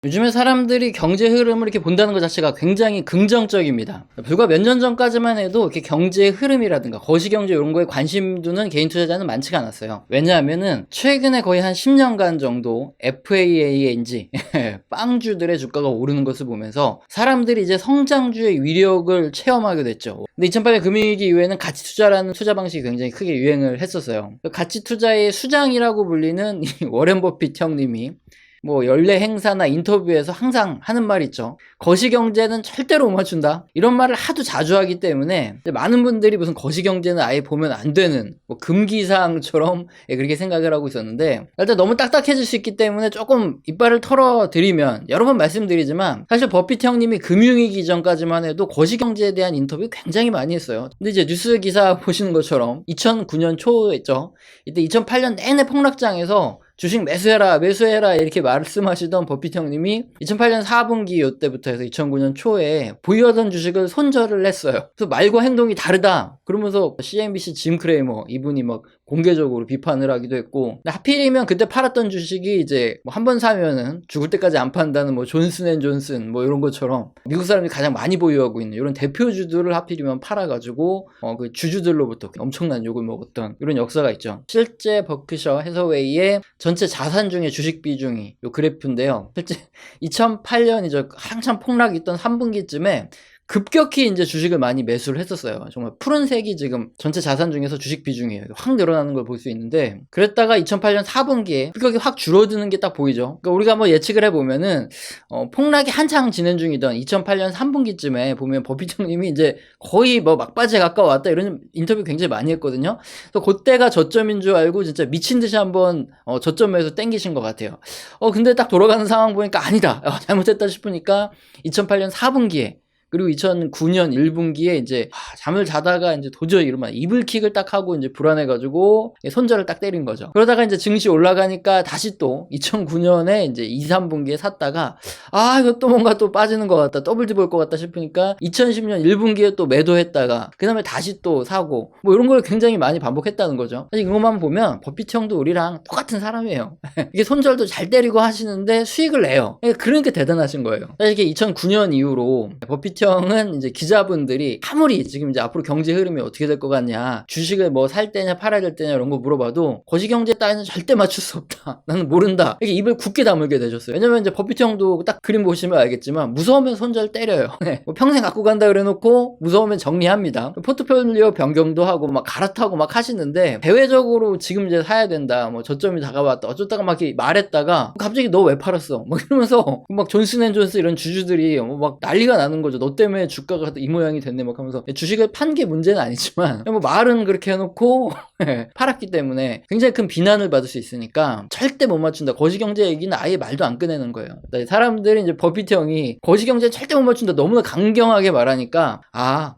요즘에 사람들이 경제 흐름을 이렇게 본다는 것 자체가 굉장히 긍정적입니다. 불과 몇 년 전까지만 해도 이렇게 경제 흐름이라든가 거시경제 이런 거에 관심 두는 개인 투자자는 많지가 않았어요. 왜냐하면은 최근에 거의 한 10년간 정도 FAA인지 빵주들의 주가가 오르는 것을 보면서 사람들이 이제 성장주의 위력을 체험하게 됐죠. 근데 2008년 금융위기 이후에는 가치 투자라는 투자 방식이 굉장히 크게 유행을 했었어요. 가치 투자의 수장이라고 불리는 이 워렌 버핏 형님이 뭐 연례 행사나 인터뷰에서 항상 하는 말이 있죠. 거시경제는 절대로 못 맞춘다. 이런 말을 하도 자주 하기 때문에 많은 분들이 무슨 거시경제는 아예 보면 안 되는 뭐 금기사항처럼 그렇게 생각을 하고 있었는데, 일단 너무 딱딱해질 수 있기 때문에 조금 이빨을 털어드리면, 여러 번 말씀드리지만 사실 버핏 형님이 금융위기 이전까지만 해도 거시경제에 대한 인터뷰 굉장히 많이 했어요. 근데 이제 뉴스 기사 보시는 것처럼 2009년 초였죠. 이때 2008년 내내 폭락장에서 주식 매수해라 이렇게 말씀하시던 버핏 형님이 2008년 4분기 이때부터 해서 2009년 초에 보유하던 주식을 손절을 했어요. 그래서 말과 행동이 다르다 그러면서 CNBC 짐 크레이머 이분이 막 공개적으로 비판을 하기도 했고, 하필이면 그때 팔았던 주식이 이제 뭐 한 번 사면은 죽을 때까지 안 판다는 뭐 존슨앤존슨 뭐 이런 것처럼 미국 사람들이 가장 많이 보유하고 있는 이런 대표주들을 하필이면 팔아가지고 그 주주들로부터 엄청난 욕을 먹었던 이런 역사가 있죠. 실제 버크셔 해서웨이의 전체 자산 중에 주식 비중이 요 그래프인데요. 실제 2008년이죠. 한참 폭락이 있던 3분기쯤에 급격히 이제 주식을 많이 매수를 했었어요. 정말 푸른색이 지금 전체 자산 중에서 주식 비중이에요. 확 늘어나는 걸 볼 수 있는데, 그랬다가 2008년 4분기에 급격히 확 줄어드는 게 딱 보이죠. 그러니까 우리가 한번 예측을 해보면은 폭락이 한창 진행 중이던 2008년 3분기쯤에 보면 버핏 형님이 이제 거의 뭐 막바지에 가까워왔다 이런 인터뷰 굉장히 많이 했거든요. 그래서 그때가 저점인 줄 알고 진짜 미친 듯이 한번 저점에서 땡기신 것 같아요. 근데 딱 돌아가는 상황 보니까 아니다. 잘못했다 싶으니까 2008년 4분기에 그리고 2009년 1분기에 이제 잠을 자다가 이제 도저히 이러면 이불킥을 딱 하고 이제 불안해가지고 손절을 딱 때린 거죠. 그러다가 이제 증시 올라가니까 다시 또 2009년에 이제 2, 3분기에 샀다가 이거 또 뭔가 또 빠지는 것 같다, 더블디 볼 것 같다 싶으니까 2010년 1분기에 또 매도했다가 그 다음에 다시 또 사고 뭐 이런 걸 굉장히 많이 반복했다는 거죠. 사실 이것만 보면 버핏 형도 우리랑 똑같은 사람이에요. 이게 손절도 잘 때리고 하시는데 수익을 내요. 그러니까 대단하신 거예요. 사실 이게 2009년 이후로 버핏 형은 이제 기자분들이 아무리 지금 이제 앞으로 경제 흐름이 어떻게 될 것 같냐, 주식을 뭐 살 때냐 팔아야 될 때냐 이런 거 물어봐도 거시경제 따위는 절대 맞출 수 없다, 나는 모른다, 이렇게 입을 굳게 다물게 되셨어요. 왜냐면 이제 버핏 형도 딱 그림 보시면 알겠지만 무서우면 손절 때려요. 뭐 평생 갖고 간다 그래놓고 무서우면 정리합니다. 포트폴리오 변경도 하고 막 갈아타고 막 하시는데, 대외적으로 지금 이제 사야 된다, 뭐 저점이 다가왔다 어쩌다가 막 이렇게 말했다가 갑자기 너 왜 팔았어 막 이러면서 막 존슨앤존슨 이런 주주들이 막 난리가 나는 거죠. 너 때문에 주가가 이 모양이 됐네 막 하면서. 주식을 판 게 문제는 아니지만 뭐 말은 그렇게 해놓고 팔았기 때문에 굉장히 큰 비난을 받을 수 있으니까 절대 못 맞춘다, 거시경제 얘기는 아예 말도 안 꺼내는 거예요. 사람들이 이제 버핏 형이 거시경제 절대 못 맞춘다 너무나 강경하게 말하니까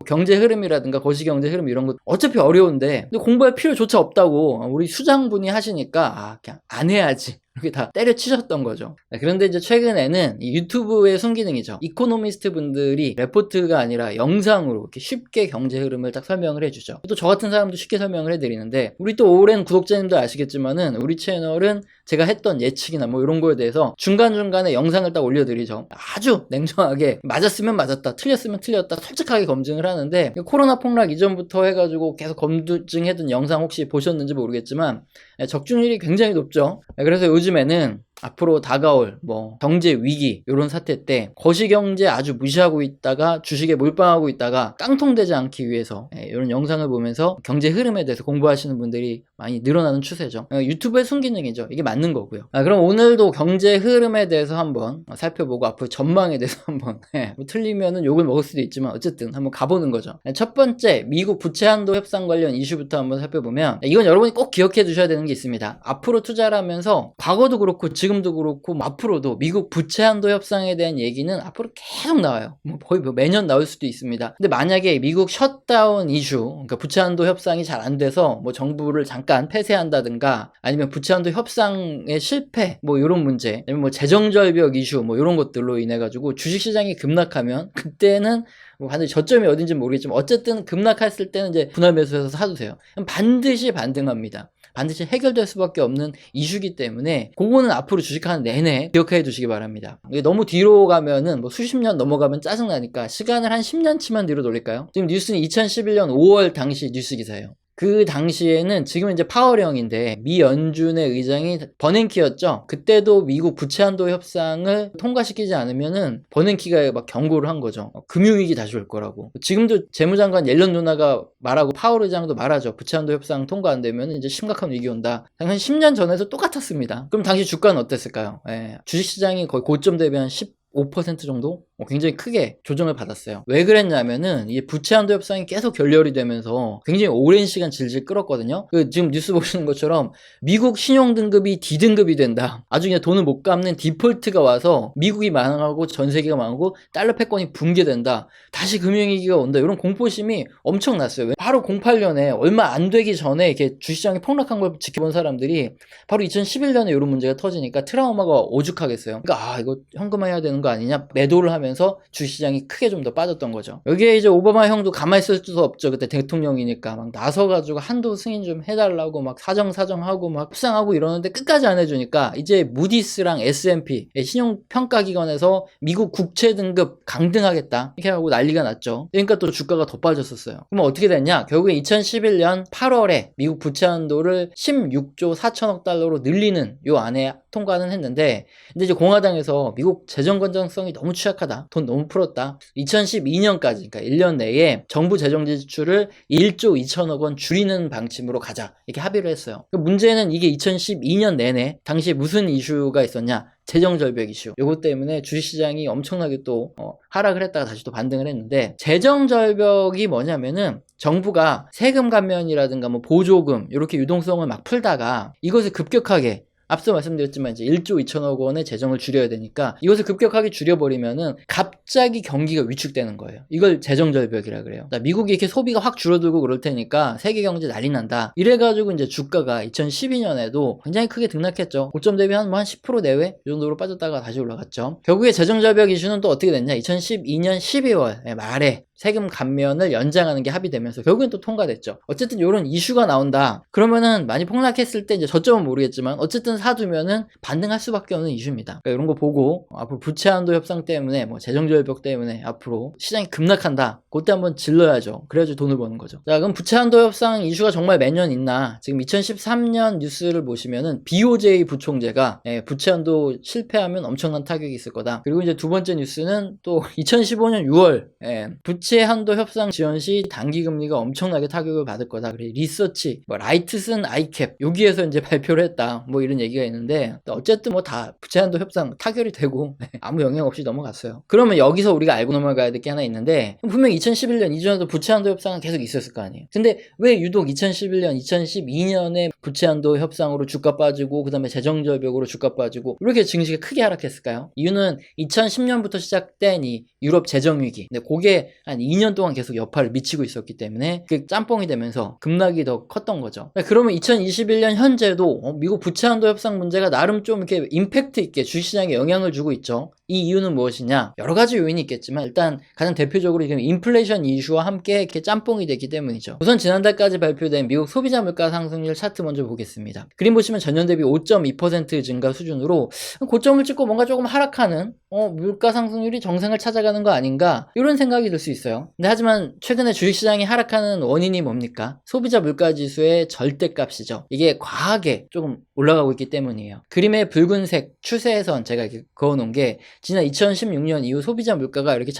경제 흐름이라든가 거시경제 흐름 이런 거 어차피 어려운데 근데 공부할 필요조차 없다고 우리 수장분이 하시니까 그냥 안 해야지 이렇게 다 때려치셨던 거죠. 그런데 이제 최근에는 이 유튜브의 순기능이죠. 이코노미스트 분들이 레포트가 아니라 영상으로 이렇게 쉽게 경제 흐름을 딱 설명을 해주죠. 또 저 같은 사람도 쉽게 설명을 해드리는데, 우리 또 오랜 구독자님도 아시겠지만은 우리 채널은 제가 했던 예측이나 뭐 이런 거에 대해서 중간중간에 영상을 딱 올려드리죠. 아주 냉정하게 맞았으면 맞았다, 틀렸으면 틀렸다 솔직하게 검증을 하는데, 코로나 폭락 이전부터 해가지고 계속 검증해둔 영상 혹시 보셨는지 모르겠지만 적중률이 굉장히 높죠. 그래서 요즘에는 앞으로 다가올 뭐 경제 위기 이런 사태 때 거시경제 아주 무시하고 있다가 주식에 몰빵하고 있다가 깡통되지 않기 위해서 이런 영상을 보면서 경제 흐름에 대해서 공부하시는 분들이 많이 늘어나는 추세죠. 유튜브의 순기능이죠. 이게 맞는 거고요. 그럼 오늘도 경제 흐름에 대해서 한번 살펴보고 앞으로 전망에 대해서 한번 뭐 틀리면은 욕을 먹을 수도 있지만 어쨌든 한번 가보는 거죠. 첫 번째, 미국 부채 한도 협상 관련 이슈부터 한번 살펴보면, 이건 여러분이 꼭 기억해 두셔야 되는 게 있습니다. 앞으로 투자를 하면서 과거도 그렇고 지금도 그렇고 앞으로도 미국 부채 한도 협상에 대한 얘기는 앞으로 계속 나와요. 거의 매년 나올 수도 있습니다. 근데 만약에 미국 셧다운 이슈, 그러니까 부채 한도 협상이 잘 안 돼서 뭐 정부를 잠깐 폐쇄한다든가, 아니면 부채 한도 협상의 실패 뭐 이런 문제, 아니면 뭐 재정 절벽 이슈 뭐 이런 것들로 인해 가지고 주식 시장이 급락하면, 그때는 반드시 저점이 어딘지 모르겠지만 어쨌든 급락했을 때는 이제 분할 매수해서 사두세요. 반드시 반등합니다. 반드시 해결될 수밖에 없는 이슈기 때문에 그거는 앞으로 주식하는 내내 기억해 두시기 바랍니다. 이게 너무 뒤로 가면은 뭐 수십 년 넘어가면 짜증나니까 시간을 한 10년치만 뒤로 돌릴까요? 지금 뉴스는 2011년 5월 당시 뉴스 기사예요. 그 당시에는 지금은 이제 파월형인데 미 연준의 의장이 버냉키였죠. 그때도 미국 부채 한도 협상을 통과시키지 않으면은 버냉키가 막 경고를 한 거죠. 금융위기 다시 올 거라고. 지금도 재무장관 옐런 누나가 말하고 파월 의장도 말하죠. 부채 한도 협상 통과 안 되면 이제 심각한 위기 온다. 당시 10년 전에도 똑같았습니다. 그럼 당시 주가는 어땠을까요? 주식시장이 거의 고점 대비 한 5% 정도? 굉장히 크게 조정을 받았어요. 왜 그랬냐면은 이 부채 한도 협상이 계속 결렬이 되면서 굉장히 오랜 시간 질질 끌었거든요. 지금 뉴스 보시는 것처럼 미국 신용등급이 D등급이 된다. 아주 그냥 돈을 못 갚는 디폴트가 와서 미국이 망하고 전 세계가 망하고 달러 패권이 붕괴된다. 다시 금융위기가 온다. 이런 공포심이 엄청났어요. 바로 08년에 얼마 안 되기 전에 이렇게 주식시장이 폭락한 걸 지켜본 사람들이 바로 2011년에 이런 문제가 터지니까 트라우마가 오죽하겠어요. 그러니까 이거 현금화해야 되는 거 아니냐? 매도를 하면서 주식시장이 크게 좀 더 빠졌던 거죠. 여기에 이제 오바마 형도 가만히 있을 수 없죠. 그때 대통령이니까 막 나서가지고 한도 승인 좀 해달라고 막 사정하고 막 협상하고 이러는데 끝까지 안 해주니까 이제 무디스랑 S&P 신용평가기관에서 미국 국채 등급 강등하겠다 이렇게 하고 난리가 났죠. 그러니까 또 주가가 더 빠졌었어요. 그럼 어떻게 됐냐? 결국에 2011년 8월에 미국 부채 한도를 16조 4천억 달러로 늘리는 요 안에 통과는 했는데 근데 이제 공화당에서 미국 재정 건전성이 너무 취약하다. 돈 너무 풀었다. 2012년까지 그러니까 1년 내에 정부 재정 지출을 1조 2천억 원 줄이는 방침으로 가자. 이렇게 합의를 했어요. 문제는 이게 2012년 내내 당시에 무슨 이슈가 있었냐? 재정 절벽 이슈. 요것 때문에 주식시장이 엄청나게 또 하락을 했다가 다시 또 반등을 했는데 재정 절벽이 뭐냐면은 정부가 세금 감면이라든가 뭐 보조금 이렇게 유동성을 막 풀다가 이것을 급격하게 앞서 말씀드렸지만 이제 1조 2천억 원의 재정을 줄여야 되니까 이것을 급격하게 줄여버리면은 갑자기 경기가 위축되는 거예요. 이걸 재정절벽이라 그래요. 미국이 이렇게 소비가 확 줄어들고 그럴 테니까 세계 경제 난리 난다. 이래가지고 이제 주가가 2012년에도 굉장히 크게 등락했죠. 고점 대비 한 10% 내외 이 정도로 빠졌다가 다시 올라갔죠. 결국에 재정절벽 이슈는 또 어떻게 됐냐? 2012년 12월 말에 세금 감면을 연장하는 게 합의되면서 결국엔 또 통과됐죠. 어쨌든 이런 이슈가 나온다. 그러면은 많이 폭락했을 때 이제 저점은 모르겠지만 어쨌든 사두면은 반등할 수밖에 없는 이슈입니다. 그러니까 이런 거 보고 앞으로 부채 한도 협상 때문에 뭐 재정절벽 때문에 앞으로 시장이 급락한다. 그때 한번 질러야죠. 그래야지 돈을 버는 거죠. 자, 그럼 부채 한도 협상 이슈가 정말 매년 있나? 지금 2013년 뉴스를 보시면은 BOJ 부총재가 부채 한도 실패하면 엄청난 타격이 있을 거다. 그리고 이제 두 번째 뉴스는 또 2015년 6월 부채 한도 협상 지원 시 단기 금리가 엄청나게 타격을 받을 거다. 그래 리서치, 라이트슨 아이캡 여기에서 이제 발표를 했다. 뭐 이런 얘기가 있는데 어쨌든 뭐 다 부채 한도 협상 타결이 되고 아무 영향 없이 넘어갔어요. 그러면 여기서 우리가 알고 넘어가야 될 게 하나 있는데 분명히 2011년 이전에도 부채 한도 협상은 계속 있었을 거 아니에요. 근데 왜 유독 2011년, 2012년에 부채 한도 협상으로 주가 빠지고 그다음에 재정 절벽으로 주가 빠지고 이렇게 증시가 크게 하락했을까요? 이유는 2010년부터 시작된 이 유럽 재정 위기. 근데 그게 한 2년 동안 계속 여파를 미치고 있었기 때문에 그 짬뽕이 되면서 급락이 더 컸던 거죠. 그러면 2021년 현재도 미국 부채 한도 협상 문제가 나름 좀 이렇게 임팩트 있게 주식시장에 영향을 주고 있죠. 이 이유는 무엇이냐? 여러 가지 요인이 있겠지만 일단 가장 대표적으로 인플레이션 이슈와 함께 이렇게 짬뽕이 됐기 때문이죠. 우선 지난달까지 발표된 미국 소비자 물가 상승률 차트 먼저 보겠습니다. 그림 보시면 전년 대비 5.2% 증가 수준으로 고점을 찍고 뭔가 조금 하락하는 물가 상승률이 정상을 찾아가는 거 아닌가 이런 생각이 들 수 있어요. 근데 하지만 최근에 주식시장이 하락하는 원인이 뭡니까? 소비자 물가지수의 절대값이죠. 이게 과하게 조금 올라가고 있기 때문이에요. 그림의 붉은색 추세선 제가 이렇게 그어놓은 게 지난 2016년 이후 소비자 물가가 이렇게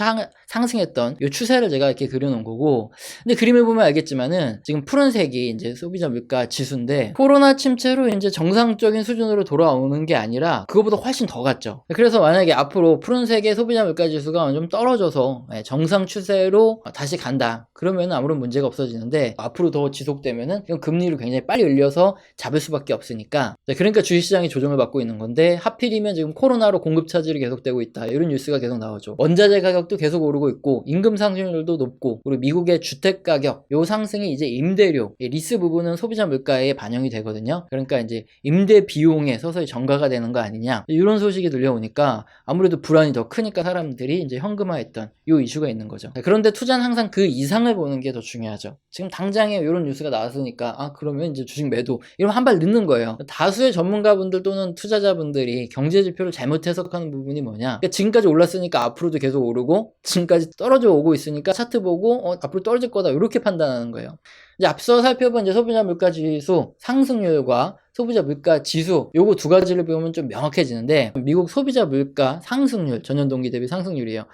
상승했던 이 추세를 제가 이렇게 그려놓은 거고 근데 그림을 보면 알겠지만은 지금 푸른색이 이제 소비자 물가 지수인데 코로나 침체로 이제 정상적인 수준으로 돌아오는 게 아니라 그거보다 훨씬 더 갔죠. 그래서 만약에 앞으로 푸른색의 소비자 물가 지수가 좀 떨어져서 정상 추세로 다시 간다. 그러면 아무런 문제가 없어지는데 앞으로 더 지속되면은 금리를 굉장히 빨리 올려서 잡을 수밖에 없으니까 그러니까 주식시장이 조정을 받고 있는 건데 하필이면 지금 코로나로 공급 차질이 계속되고 되고 있다. 이런 뉴스가 계속 나오죠. 원자재 가격도 계속 오르고 있고 임금 상승률도 높고 그리고 미국의 주택 가격 요 상승이 이제 임대료, 리스 부분은 소비자 물가에 반영이 되거든요. 그러니까 이제 임대 비용에 서서히 전가가 되는 거 아니냐 이런 소식이 들려오니까 아무래도 불안이 더 크니까 사람들이 이제 현금화했던 요 이슈가 있는 거죠. 그런데 투자는 항상 그 이상을 보는 게 더 중요하죠. 지금 당장에 이런 뉴스가 나왔으니까 그러면 이제 주식 매도 이러면 한 발 늦는 거예요. 다수의 전문가분들 또는 투자자분들이 경제 지표를 잘못 해석하는 부분이 뭐냐, 그러니까 지금까지 올랐으니까 앞으로도 계속 오르고 지금까지 떨어져 오고 있으니까 차트 보고 앞으로 떨어질 거다 이렇게 판단하는 거예요. 이제 앞서 살펴본 이제 소비자 물가 지수 상승률과 소비자 물가 지수 요거 두 가지를 보면 좀 명확해지는데, 미국 소비자 물가 상승률 전년 동기 대비 상승률이에요.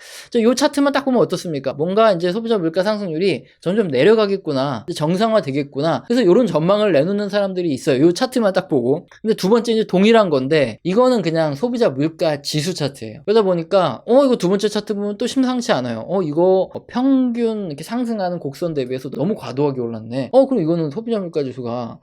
요 차트만 딱 보면 어떻습니까? 뭔가 이제 소비자 물가 상승률이 점점 내려가겠구나, 정상화 되겠구나, 그래서 요런 전망을 내놓는 사람들이 있어요. 요 차트만 딱 보고. 근데 두 번째 이제 동일한 건데 이거는 그냥 소비자 물가 지수 차트예요. 그러다 보니까 이거 두 번째 차트 보면 또 심상치 않아요. 이거 평균 이렇게 상승하는 곡선 대비해서 너무 과도하게 올랐네. 그럼 이거는 소비자 물가 지수가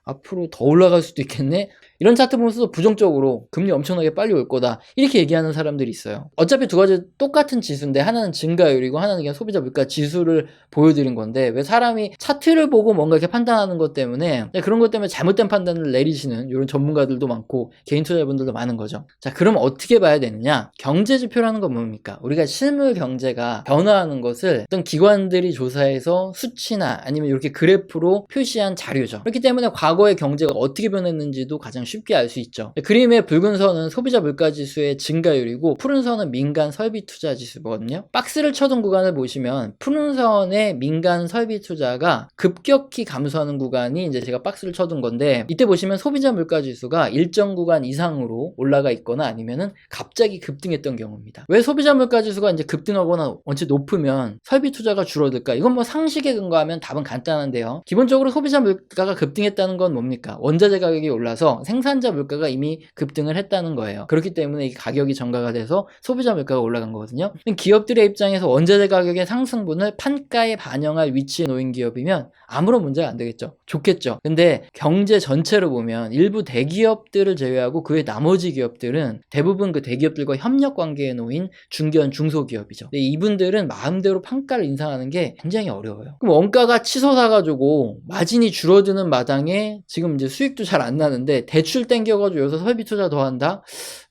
앞으로 더 올라갈 수도 있겠네? 이런 차트 보면서도 부정적으로 금리 엄청나게 빨리 올 거다 이렇게 얘기하는 사람들이 있어요. 어차피 두 가지 똑같은 지수인데 하나는 증가율이고 하나는 그냥 소비자 물가 지수를 보여드린 건데, 왜 사람이 차트를 보고 뭔가 이렇게 판단하는 것 때문에 그런 것 때문에 잘못된 판단을 내리시는 이런 전문가들도 많고 개인 투자자분들도 많은 거죠. 자, 그럼 어떻게 봐야 되느냐? 경제 지표라는 건 뭡니까? 우리가 실물 경제가 변화하는 것을 어떤 기관들이 조사해서 수치나 아니면 이렇게 그래프로 표시한 자료죠. 그렇기 때문에 과거의 경제가 어떻게 변했는지도 가장 쉽게 알 수 있죠. 그림의 붉은 선은 소비자 물가 지수의 증가율이고 푸른 선은 민간 설비 투자 지수거든요. 박스를 쳐둔 구간을 보시면 푸른 선의 민간 설비 투자가 급격히 감소하는 구간이 이제 제가 박스를 쳐둔 건데, 이때 보시면 소비자 물가 지수가 일정 구간 이상으로 올라가 있거나 아니면은 갑자기 급등했던 경우입니다. 왜 소비자 물가 지수가 이제 급등하거나 원체 높으면 설비 투자가 줄어들까? 이건 뭐 상식에 근거하면 답은 간단한데요. 기본적으로 소비자 물가가 급등했다는 건 뭡니까? 원자재 가격이 올라서 생산자 물가가 이미 급등을 했다는 거예요. 그렇기 때문에 이 가격이 전가가 돼서 소비자 물가가 올라간 거거든요. 기업들의 입장에서 원자재 가격의 상승분을 판가에 반영할 위치에 놓인 기업이면 아무런 문제가 안 되겠죠. 좋겠죠. 근데 경제 전체로 보면 일부 대기업들을 제외하고 그 외 나머지 기업들은 대부분 그 대기업들과 협력 관계에 놓인 중견 중소기업이죠. 근데 이분들은 마음대로 판가를 인상하는 게 굉장히 어려워요. 그럼 원가가 치솟아가지고 마진이 줄어드는 마당에 지금 이제 수익도 잘 안 나는데 대출 땡겨가지고 여기서 설비 투자 더 한다?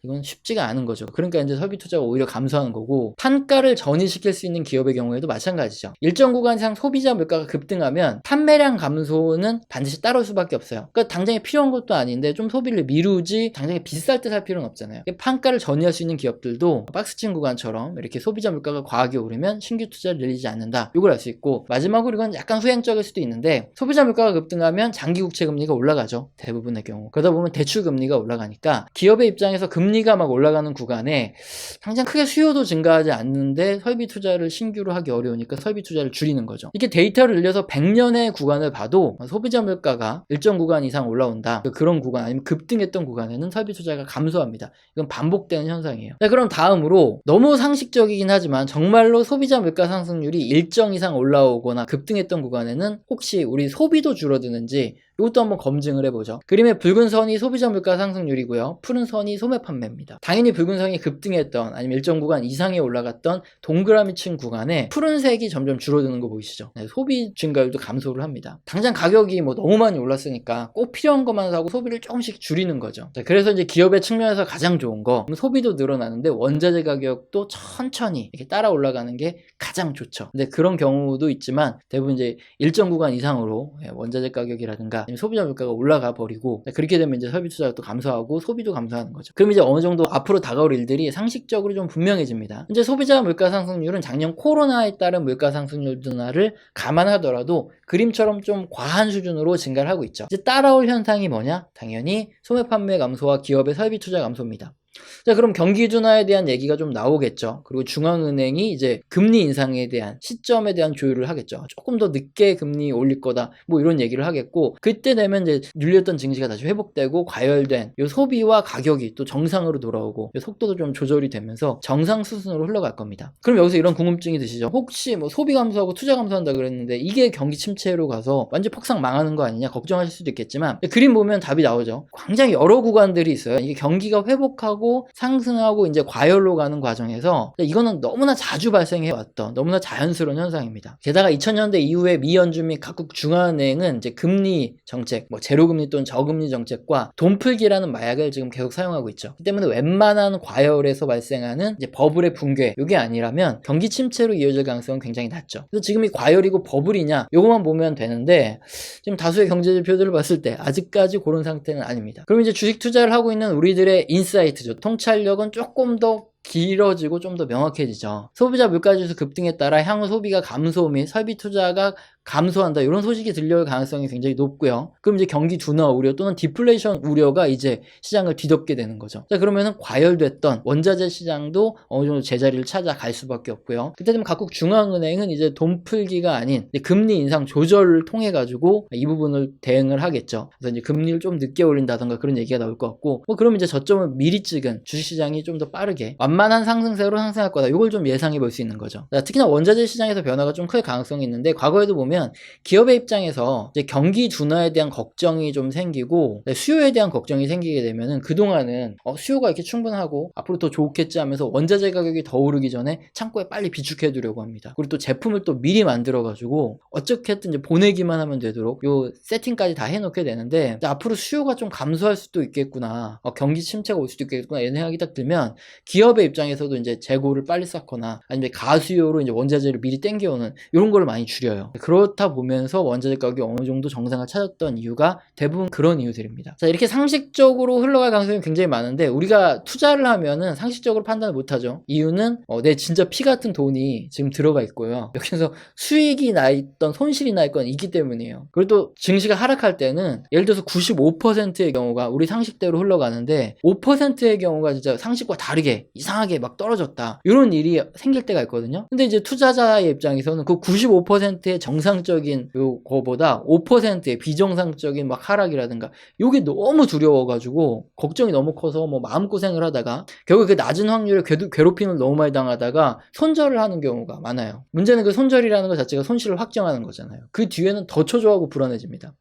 이건 쉽지가 않은 거죠. 그러니까 이제 설비 투자가 오히려 감소하는 거고, 판가를 전이시킬 수 있는 기업의 경우에도 마찬가지죠. 일정 구간 이상 소비자 물가가 급등하면 판매량 감소는 반드시 따라올 수밖에 없어요. 그러니까 당장에 필요한 것도 아닌데 좀 소비를 미루지 당장에 비쌀 때 살 필요는 없잖아요. 판가를 전이할 수 있는 기업들도 박스친 구간처럼 이렇게 소비자 물가가 과하게 오르면 신규 투자를 늘리지 않는다, 이걸 알 수 있고, 마지막으로 이건 약간 후행적일 수도 있는데 소비자 물가가 급등하면 장기 국채 금리가 올라가죠. 대부분의 경우. 그러다 보면 대출 금리가 올라가니까 기업의 입장에서 금리가 막 올라가는 구간에 당장 크게 수요도 증가하지 않는데 설비 투자를 신규로 하기 어려우니까 설비 투자를 줄이는 거죠. 이렇게 데이터를 늘려서 100년의 구간을 봐도 소비자 물가가 일정 구간 이상 올라온다, 그런 구간 아니면 급등했던 구간에는 설비 투자가 감소합니다. 이건 반복되는 현상이에요. 자, 그럼 다음으로 너무 상식적이긴 하지만 정말로 소비자 물가 상승률이 일정 이상 올라오거나 급등했던 구간에는 혹시 우리 소비도 줄어드는지 이것도 한번 검증을 해보죠. 그림의 붉은 선이 소비자 물가 상승률이고요. 푸른 선이 소매 판매입니다. 당연히 붉은 선이 급등했던 아니면 일정 구간 이상에 올라갔던 동그라미 친 구간에 푸른색이 점점 줄어드는 거 보이시죠? 네, 소비 증가율도 감소를 합니다. 당장 가격이 뭐 너무 많이 올랐으니까 꼭 필요한 것만 사고 소비를 조금씩 줄이는 거죠. 자, 그래서 이제 기업의 측면에서 가장 좋은 거, 소비도 늘어나는데 원자재 가격도 천천히 이렇게 따라 올라가는 게 가장 좋죠. 근데 그런 경우도 있지만 대부분 이제 일정 구간 이상으로 원자재 가격이라든가 소비자 물가가 올라가 버리고, 그렇게 되면 이제 설비 투자가 또 감소하고 소비도 감소하는 거죠. 그럼 이제 어느 정도 앞으로 다가올 일들이 상식적으로 좀 분명해집니다. 이제 소비자 물가 상승률은 작년 코로나에 따른 물가 상승률 둔화를 감안하더라도 그림처럼 좀 과한 수준으로 증가를 하고 있죠. 이제 따라올 현상이 뭐냐? 당연히 소매 판매 감소와 기업의 설비 투자 감소입니다. 자, 그럼 경기 둔화에 대한 얘기가 좀 나오겠죠. 그리고 중앙은행이 이제 금리 인상에 대한 시점에 대한 조율을 하겠죠. 조금 더 늦게 금리 올릴 거다, 뭐 이런 얘기를 하겠고, 그때 되면 이제 눌렸던 증시가 다시 회복되고 과열된 요 소비와 가격이 또 정상으로 돌아오고 요 속도도 좀 조절이 되면서 정상 수순으로 흘러갈 겁니다. 그럼 여기서 이런 궁금증이 드시죠. 혹시 뭐 소비 감소하고 투자 감소한다 그랬는데 이게 경기 침체로 가서 완전 폭삭 망하는 거 아니냐 걱정하실 수도 있겠지만, 그림 보면 답이 나오죠. 굉장히 여러 구간들이 있어요. 이게 경기가 회복하고 하고 상승하고 이제 과열로 가는 과정에서 이거는 너무나 자주 발생해왔던 너무나 자연스러운 현상입니다. 게다가 2000년대 이후에 미 연준 및 각국 중앙은행은 이제 금리 정책, 뭐 제로금리 또는 저금리 정책과 돈풀기라는 마약을 지금 계속 사용하고 있죠. 그 때문에 웬만한 과열에서 발생하는 이제 버블의 붕괴, 이게 아니라면 경기 침체로 이어질 가능성은 굉장히 낮죠. 그래서 지금 이 과열이고 버블이냐, 요것만 보면 되는데 지금 다수의 경제 지표들을 봤을 때 아직까지 그런 상태는 아닙니다. 그럼 이제 주식 투자를 하고 있는 우리들의 인사이트죠. 통찰력은 조금 더 길어지고 좀 더 명확해지죠. 소비자 물가지수 급등에 따라 향후 소비가 감소 및 설비 투자가 감소한다, 이런 소식이 들려올 가능성이 굉장히 높고요. 그럼 이제 경기 둔화 우려 또는 디플레이션 우려가 이제 시장을 뒤덮게 되는 거죠. 자, 그러면은 과열됐던 원자재 시장도 어느 정도 제자리를 찾아갈 수밖에 없고요. 그때 되면 각국 중앙은행은 이제 돈 풀기가 아닌 이제 금리 인상 조절을 통해 가지고 이 부분을 대응을 하겠죠. 그래서 이제 금리를 좀 늦게 올린다던가 그런 얘기가 나올 것 같고, 뭐 그럼 이제 저점을 미리 찍은 주식시장이 좀 더 빠르게 완만한 상승세로 상승할 거다, 이걸 좀 예상해 볼 수 있는 거죠. 자, 특히나 원자재 시장에서 변화가 좀 클 가능성이 있는데, 과거에도 보면 기업의 입장에서 이제 경기 둔화에 대한 걱정이 좀 생기고 수요에 대한 걱정이 생기게 되면은 그동안은 수요가 이렇게 충분하고 앞으로 더 좋겠지 하면서 원자재 가격이 더 오르기 전에 창고에 빨리 비축해 두려고 합니다. 그리고 또 제품을 또 미리 만들어 가지고 어떻게든 이제 보내기만 하면 되도록 요 세팅까지 다 해놓게 되는데, 앞으로 수요가 좀 감소할 수도 있겠구나, 경기 침체가 올 수도 있겠구나, 이런 생각이 딱 들면 기업의 입장에서도 이제 재고를 빨리 쌓거나 아니면 가수요로 이제 원자재를 미리 땡겨오는 이런 거를 많이 줄여요. 그렇다 보면서 원자재 가격이 어느 정도 정상을 찾았던 이유가 대부분 그런 이유들입니다. 자, 이렇게 상식적으로 흘러갈 가능성이 굉장히 많은데 우리가 투자를 하면은 상식적으로 판단을 못하죠. 이유는 내 진짜 피 같은 돈이 지금 들어가 있고요. 여기서 수익이 나 있던 손실이 나 있건 있기 때문이에요. 그리고 또 증시가 하락할 때는 예를 들어서 95%의 경우가 우리 상식대로 흘러가는데 5%의 경우가 진짜 상식과 다르게 이상하게 막 떨어졌다, 이런 일이 생길 때가 있거든요. 근데 이제 투자자의 입장에서는 그 95%의 정상적인 요거보다 5%의 비정상적인 막 하락이라든가 요게 너무 두려워가지고 걱정이 너무 커서 뭐 마음고생을 하다가 결국 그 낮은 확률에 괴롭힘을 너무 많이 당하다가 손절을 하는 경우가 많아요. 문제는 그 손절이라는 것 자체가 손실을 확정하는 거잖아요. 그 뒤에는 더 초조하고 불안해집니다.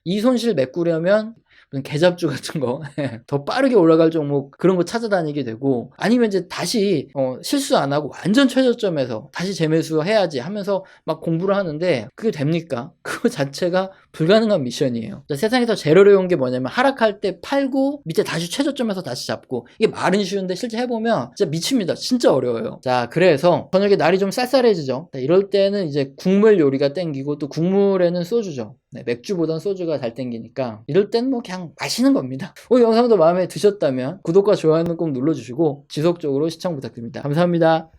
이 손실을 메꾸려면 개잡주 같은 거 더 빠르게 올라갈 종목, 그런 거 찾아다니게 되고, 아니면 이제 다시 실수 안 하고 완전 최저점에서 다시 재매수 해야지 하면서 막 공부를 하는데 그게 됩니까? 그거 자체가 불가능한 미션이에요. 세상에서 제일 어려운 게 뭐냐면 하락할 때 팔고 밑에 다시 최저점에서 다시 잡고, 이게 말은 쉬운데 실제 해보면 진짜 미칩니다. 진짜 어려워요. 자, 그래서 저녁에 날이 좀 쌀쌀해지죠. 이럴 때는 이제 국물 요리가 땡기고, 또 국물에는 소주죠. 맥주보단 소주가 잘 땡기니까 이럴 땐 뭐 그냥 마시는 겁니다. 오늘 영상도 마음에 드셨다면 구독과 좋아요는 꼭 눌러주시고 지속적으로 시청 부탁드립니다. 감사합니다.